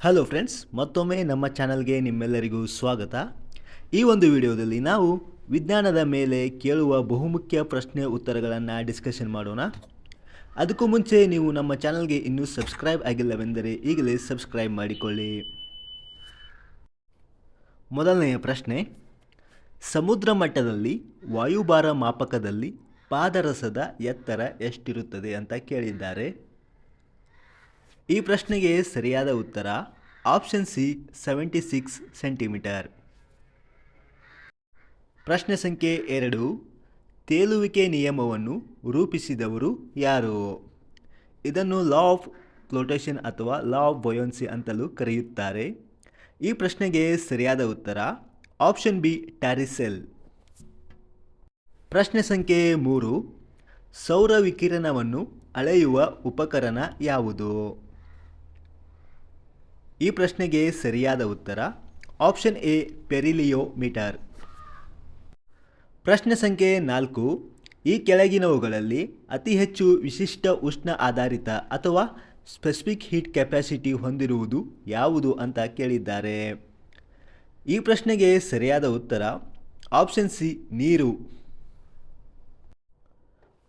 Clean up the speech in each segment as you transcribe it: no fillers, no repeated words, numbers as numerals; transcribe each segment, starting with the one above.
Hello friends, ಮತ್ತೊಮ್ಮೆ ನಮ್ಮ ಚಾನಲ್ಗೆ ನಿಮ್ಮೆಲ್ಲರಿಗೂ ಸ್ವಾಗತ. ಈ ಒಂದು ವಿಡಿಯೋದಲ್ಲಿ ನಾವು ವಿಜ್ಞಾನದ ಮೇಲೆ ಕೇಳುವ ಬಹುಮುಖ್ಯ ಪ್ರಶ್ನೆ ಉತ್ತರಗಳನ್ನು ಡಿಸ್ಕಷನ್ ಮಾಡೋಣ. ಅದಕ್ಕೂ ಮುಂಚೆ ನೀವು ನಮ್ಮ ಚಾನಲ್ಗೆ ಇನ್ನೂ ಸಬ್ಸ್ಕ್ರೈಬ್ ಆಗಿಲ್ಲವೆಂದರೆ ಈಗಲೇ ಸಬ್ಸ್ಕ್ರೈಬ್ ಮಾಡಿಕೊಳ್ಳಿ. ಮೊದಲನೆಯ ಪ್ರಶ್ನೆ, ಸಮುದ್ರ ಮಟ್ಟದಲ್ಲಿ ವಾಯುಭಾರ ಮಾಪಕದಲ್ಲಿ ಪಾದರಸದ ಎತ್ತರ ಎಷ್ಟಿರುತ್ತದೆ ಅಂತ ಕೇಳಿದ್ದಾರೆ. ಈ ಪ್ರಶ್ನೆಗೆ ಸರಿಯಾದ ಉತ್ತರ ಆಪ್ಷನ್ ಸಿ 76 ಸೆಂಟಿಮೀಟರ್. ಪ್ರಶ್ನೆ ಸಂಖ್ಯೆ 2, ತೇಲುವಿಕೆ ನಿಯಮವನ್ನು ರೂಪಿಸಿದವರು ಯಾರು? ಇದನ್ನು ಲಾ ಆಫ್ ಫ್ಲೋಟೇಷನ್ ಅಥವಾ ಲಾ ಆಫ್ ಬೊಯನ್ಸಿ ಅಂತಲೂ ಕರೆಯುತ್ತಾರೆ. ಈ ಪ್ರಶ್ನೆಗೆ ಸರಿಯಾದ ಉತ್ತರ ಆಪ್ಷನ್ ಬಿ ಟ್ಯಾರಿಸೆಲ್. ಪ್ರಶ್ನೆ ಸಂಖ್ಯೆ 3, ಸೌರ ವಿಕಿರಣವನ್ನು ಅಳೆಯುವ ಉಪಕರಣ ಯಾವುದು? ಈ ಪ್ರಶ್ನೆಗೆ ಸರಿಯಾದ ಉತ್ತರ ಆಪ್ಷನ್ ಎ ಪೆರಿಲಿಯೋಮೀಟರ್. ಪ್ರಶ್ನೆ ಸಂಖ್ಯೆ 4, ಈ ಕೆಳಗಿನವುಗಳಲ್ಲಿ ಅತಿ ಹೆಚ್ಚು ವಿಶಿಷ್ಟ ಉಷ್ಣ ಆಧಾರಿತ ಅಥವಾ ಸ್ಪೆಸಿಫಿಕ್ ಹೀಟ್ ಕೆಪಾಸಿಟಿ ಹೊಂದಿರುವುದು ಯಾವುದು ಅಂತ ಕೇಳಿದ್ದಾರೆ. ಈ ಪ್ರಶ್ನೆಗೆ ಸರಿಯಾದ ಉತ್ತರ ಆಪ್ಷನ್ ಸಿ ನೀರು.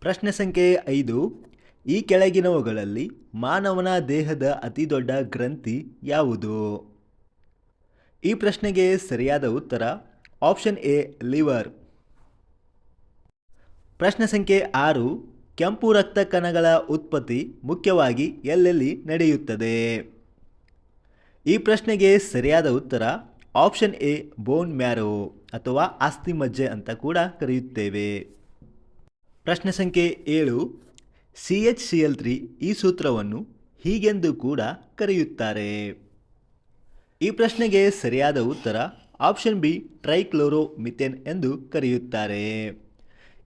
ಪ್ರಶ್ನೆ ಸಂಖ್ಯೆ 5, ಈ ಕೆಳಗಿನವುಗಳಲ್ಲಿ ಮಾನವನ ದೇಹದ ಅತಿದೊಡ್ಡ ಗ್ರಂಥಿ ಯಾವುದು? ಈ ಪ್ರಶ್ನೆಗೆ ಸರಿಯಾದ ಉತ್ತರ ಆಪ್ಷನ್ ಎ ಲಿವರ್. ಪ್ರಶ್ನೆ ಸಂಖ್ಯೆ 6, ಕೆಂಪು ರಕ್ತ ಕಣಗಳ ಉತ್ಪತ್ತಿ ಮುಖ್ಯವಾಗಿ ಎಲ್ಲೆಲ್ಲಿ ನಡೆಯುತ್ತದೆ? ಈ ಪ್ರಶ್ನೆಗೆ ಸರಿಯಾದ ಉತ್ತರ ಆಪ್ಷನ್ ಎ ಬೋನ್ ಮ್ಯಾರೋ ಅಥವಾ ಅಸ್ಥಿಮಜ್ಜೆ ಅಂತ ಕೂಡ ಕರೆಯುತ್ತೇವೆ. ಪ್ರಶ್ನೆ ಸಂಖ್ಯೆ 7, CHCl3 ಈ ಸೂತ್ರವನ್ನು ಹೀಗೆಂದು ಕೂಡ ಕರೆಯುತ್ತಾರೆ. ಈ ಪ್ರಶ್ನೆಗೆ ಸರಿಯಾದ ಉತ್ತರ ಆಪ್ಷನ್ ಬಿ ಟ್ರೈಕ್ಲೋರೋಮಿಥೇನ್ ಎಂದು ಕರೆಯುತ್ತಾರೆ.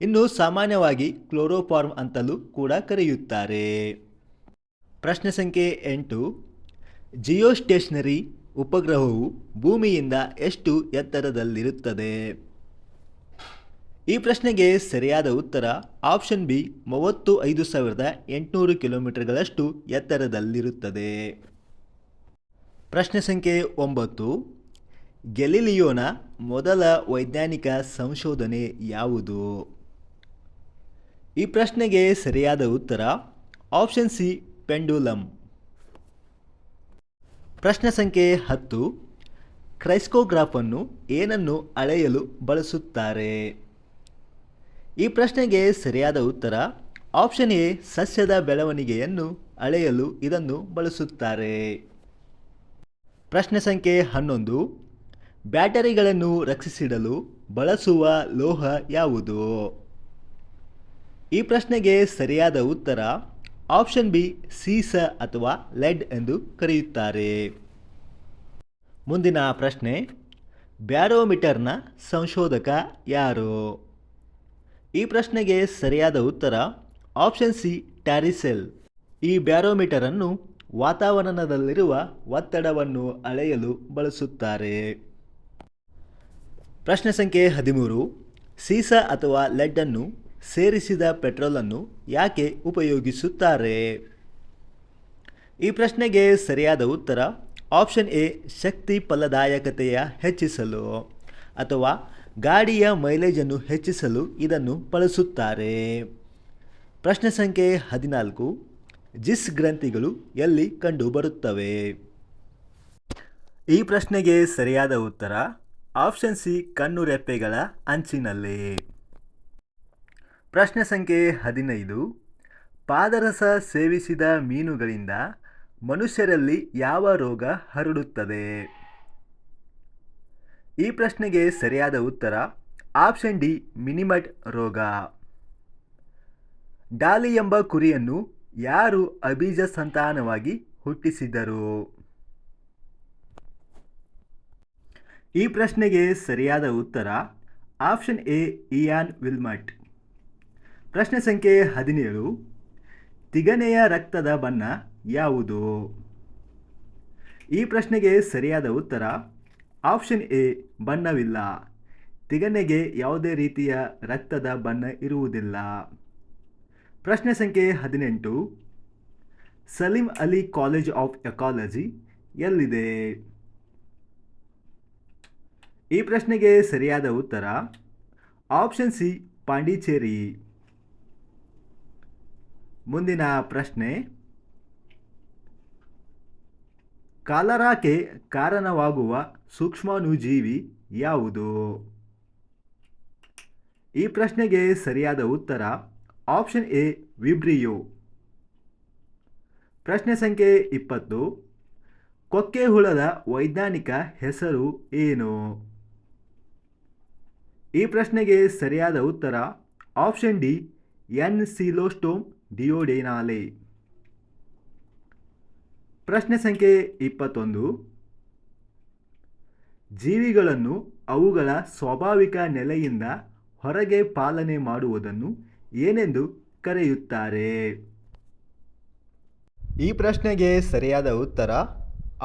ಇನ್ನು ಸಾಮಾನ್ಯವಾಗಿ ಕ್ಲೋರೋಫಾರ್ಮ್ ಅಂತಲೂ ಕೂಡ ಕರೆಯುತ್ತಾರೆ. ಪ್ರಶ್ನೆ ಸಂಖ್ಯೆ 8, ಜಿಯೋಸ್ಟೇಷನರಿ ಉಪಗ್ರಹವು ಭೂಮಿಯಿಂದ ಎಷ್ಟು ಎತ್ತರದಲ್ಲಿರುತ್ತದೆ? ಈ ಪ್ರಶ್ನೆಗೆ ಸರಿಯಾದ ಉತ್ತರ ಆಪ್ಷನ್ ಬಿ 35,800 ಕಿಲೋಮೀಟರ್ಗಳಷ್ಟು ಎತ್ತರದಲ್ಲಿರುತ್ತದೆ. ಪ್ರಶ್ನೆ ಸಂಖ್ಯೆ 9, ಗೆಲಿಲಿಯೋನ ಮೊದಲ ವೈಜ್ಞಾನಿಕ ಸಂಶೋಧನೆ ಯಾವುದು? ಈ ಪ್ರಶ್ನೆಗೆ ಸರಿಯಾದ ಉತ್ತರ ಆಪ್ಷನ್ ಸಿ ಪೆಂಡುಲಮ್. ಪ್ರಶ್ನೆ ಸಂಖ್ಯೆ 10, ಕ್ರೈಸ್ಕೋಗ್ರಾಫನ್ನು ಏನನ್ನು ಅಳೆಯಲು ಬಳಸುತ್ತಾರೆ? ಈ ಪ್ರಶ್ನೆಗೆ ಸರಿಯಾದ ಉತ್ತರ ಆಪ್ಷನ್ ಎ ಸಸ್ಯದ ಬೆಳವಣಿಗೆಯನ್ನು ಅಳೆಯಲು ಇದನ್ನು ಬಳಸುತ್ತಾರೆ. ಪ್ರಶ್ನೆ ಸಂಖ್ಯೆ 11, ಬ್ಯಾಟರಿಗಳನ್ನು ರಕ್ಷಿಸಿಡಲು ಬಳಸುವ ಲೋಹ ಯಾವುದು? ಈ ಪ್ರಶ್ನೆಗೆ ಸರಿಯಾದ ಉತ್ತರ ಆಪ್ಷನ್ ಬಿ ಸೀಸ ಅಥವಾ ಲೆಡ್ ಎಂದು ಕರೆಯುತ್ತಾರೆ. ಮುಂದಿನ ಪ್ರಶ್ನೆ, ಬ್ಯಾರೋಮೀಟರ್ನ ಸಂಶೋಧಕ ಯಾರು? ಈ ಪ್ರಶ್ನೆಗೆ ಸರಿಯಾದ ಉತ್ತರ ಆಪ್ಷನ್ ಸಿ ಟ್ಯಾರಿಸೆಲ್. ಈ ಬ್ಯಾರೋಮೀಟರನ್ನು ವಾತಾವರಣದಲ್ಲಿರುವ ಒತ್ತಡವನ್ನು ಅಳೆಯಲು ಬಳಸುತ್ತಾರೆ. ಪ್ರಶ್ನೆ ಸಂಖ್ಯೆ 13, ಸೀಸ ಅಥವಾ ಲೆಡ್ಡನ್ನು ಸೇರಿಸಿದ ಪೆಟ್ರೋಲನ್ನು ಯಾಕೆ ಉಪಯೋಗಿಸುತ್ತಾರೆ? ಈ ಪ್ರಶ್ನೆಗೆ ಸರಿಯಾದ ಉತ್ತರ ಆಪ್ಷನ್ ಎ ಶಕ್ತಿ ಫಲದಾಯಕತೆಯ ಹೆಚ್ಚಿಸಲು ಅಥವಾ ಗಾಡಿಯ ಮೈಲೇಜನ್ನು ಹೆಚ್ಚಿಸಲು ಇದನ್ನು ಬಳಸುತ್ತಾರೆ. ಪ್ರಶ್ನೆ ಸಂಖ್ಯೆ 14, ಜಿಸ್ ಗ್ರಂಥಿಗಳು ಎಲ್ಲಿ ಕಂಡುಬರುತ್ತವೆ? ಈ ಪ್ರಶ್ನೆಗೆ ಸರಿಯಾದ ಉತ್ತರ ಆಪ್ಷನ್ ಸಿ ಕಣ್ಣುರೆಪ್ಪೆಗಳ ಅಂಚಿನಲ್ಲಿ. ಪ್ರಶ್ನೆ ಸಂಖ್ಯೆ 15, ಪಾದರಸ ಸೇವಿಸಿದ ಮೀನುಗಳಿಂದ ಮನುಷ್ಯರಲ್ಲಿ ಯಾವ ರೋಗ ಹರಡುತ್ತದೆ? ಈ ಪ್ರಶ್ನೆಗೆ ಸರಿಯಾದ ಉತ್ತರ ಆಪ್ಷನ್ ಡಿ ಮಿನಿಮಟ್ ರೋಗ. ಡಾಲಿ ಎಂಬ ಕುರಿಯನ್ನು ಯಾರು ಅಬೀಜ ಸಂತಾನವಾಗಿ ಹುಟ್ಟಿಸಿದರು? ಈ ಪ್ರಶ್ನೆಗೆ ಸರಿಯಾದ ಉತ್ತರ ಆಪ್ಷನ್ ಎ ಇಯಾನ್ ವಿಲ್ಮಟ್. ಪ್ರಶ್ನೆ ಸಂಖ್ಯೆ 17, ತಿಗಣೆಯ ರಕ್ತದ ಬಣ್ಣ ಯಾವುದು? ಈ ಪ್ರಶ್ನೆಗೆ ಸರಿಯಾದ ಉತ್ತರ ಆಪ್ಷನ್ ಎ ಬಣ್ಣವಿಲ್ಲ. ತಿಗಣೆಗೆ ಯಾವುದೇ ರೀತಿಯ ರಕ್ತದ ಬಣ್ಣ ಇರುವುದಿಲ್ಲ. ಪ್ರಶ್ನೆ ಸಂಖ್ಯೆ 18, Salim Ali College of Ecology ಎಲ್ಲಿದೆ? ಈ ಪ್ರಶ್ನೆಗೆ ಸರಿಯಾದ ಉತ್ತರ ಆಪ್ಷನ್ ಸಿ, ಪಾಂಡಿಚೇರಿ. ಮುಂದಿನ ಪ್ರಶ್ನೆ, ಕಾಲರಾಕ್ಕೆ ಕಾರಣವಾಗುವ ಸೂಕ್ಷ್ಮಾಣುಜೀವಿ ಯಾವುದು? ಈ ಪ್ರಶ್ನೆಗೆ ಸರಿಯಾದ ಉತ್ತರ ಆಪ್ಷನ್ ಎ, ವಿಬ್ರಿಯೋ. ಪ್ರಶ್ನೆ ಸಂಖ್ಯೆ 20, ಕೊಕ್ಕೆ ಹುಳದ ವೈಜ್ಞಾನಿಕ ಹೆಸರು ಏನು? ಈ ಪ್ರಶ್ನೆಗೆ ಸರಿಯಾದ ಉತ್ತರ ಆಪ್ಷನ್ ಡಿ, ಎನ್ಸಿಲೋಸ್ಟೋಮ್ ಡಿಯೋಡೆನಾಲೆ. ಪ್ರಶ್ನೆ ಸಂಖ್ಯೆ 21, ಜೀವಿಗಳನ್ನು ಅವುಗಳ ಸ್ವಾಭಾವಿಕ ನೆಲೆಯಿಂದ ಹೊರಗೆ ಪಾಲನೆ ಮಾಡುವುದನ್ನು ಏನೆಂದು ಕರೆಯುತ್ತಾರೆ? ಈ ಪ್ರಶ್ನೆಗೆ ಸರಿಯಾದ ಉತ್ತರ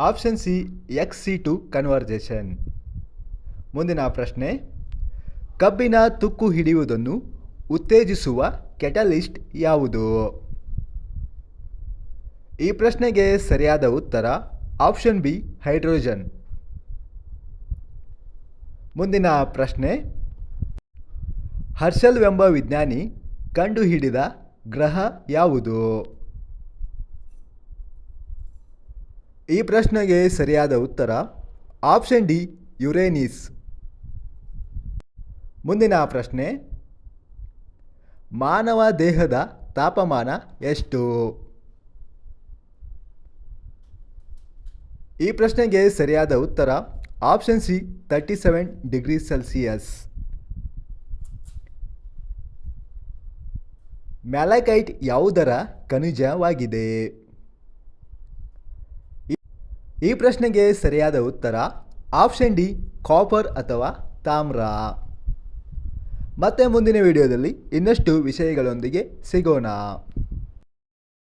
ಆಪ್ಷನ್ ಸಿ, ಎಕ್ಸ್-ಸಿ2 ಕನ್ವರ್ಜೇಷನ್. ಮುಂದಿನ ಪ್ರಶ್ನೆ, ಕಬ್ಬಿನ ತುಕ್ಕು ಹಿಡಿಯುವುದನ್ನು ಉತ್ತೇಜಿಸುವ ಕೆಟಲಿಸ್ಟ್ ಯಾವುದು? ಈ ಪ್ರಶ್ನೆಗೆ ಸರಿಯಾದ ಉತ್ತರ ಆಪ್ಷನ್ ಬಿ, ಹೈಡ್ರೋಜನ್. ಮುಂದಿನ ಪ್ರಶ್ನೆ, ಹರ್ಷಲ್ ಎಂಬ ವಿಜ್ಞಾನಿ ಕಂಡುಹಿಡಿದ ಗ್ರಹ ಯಾವುದು? ಈ ಪ್ರಶ್ನೆಗೆ ಸರಿಯಾದ ಉತ್ತರ ಆಪ್ಷನ್ ಡಿ, ಯುರೇನಿಸ್. ಮುಂದಿನ ಪ್ರಶ್ನೆ, ಮಾನವ ದೇಹದ ತಾಪಮಾನ ಎಷ್ಟು? ಈ ಪ್ರಶ್ನೆಗೆ ಸರಿಯಾದ ಉತ್ತರ ಆಪ್ಷನ್ ಸಿ, 37 ಡಿಗ್ರಿ ಸೆಲ್ಸಿಯಸ್. ಮ್ಯಾಲಕೈಟ್ ಯಾವುದರ ಖನಿಜವಾಗಿದೆ? ಈ ಪ್ರಶ್ನೆಗೆ ಸರಿಯಾದ ಉತ್ತರ ಆಪ್ಷನ್ ಡಿ, ಕಾಪರ್ ಅಥವಾ ತಾಮ್ರ. ಮತ್ತೆ ಮುಂದಿನ ವಿಡಿಯೋದಲ್ಲಿ ಇನ್ನಷ್ಟು ವಿಷಯಗಳೊಂದಿಗೆ ಸಿಗೋಣ.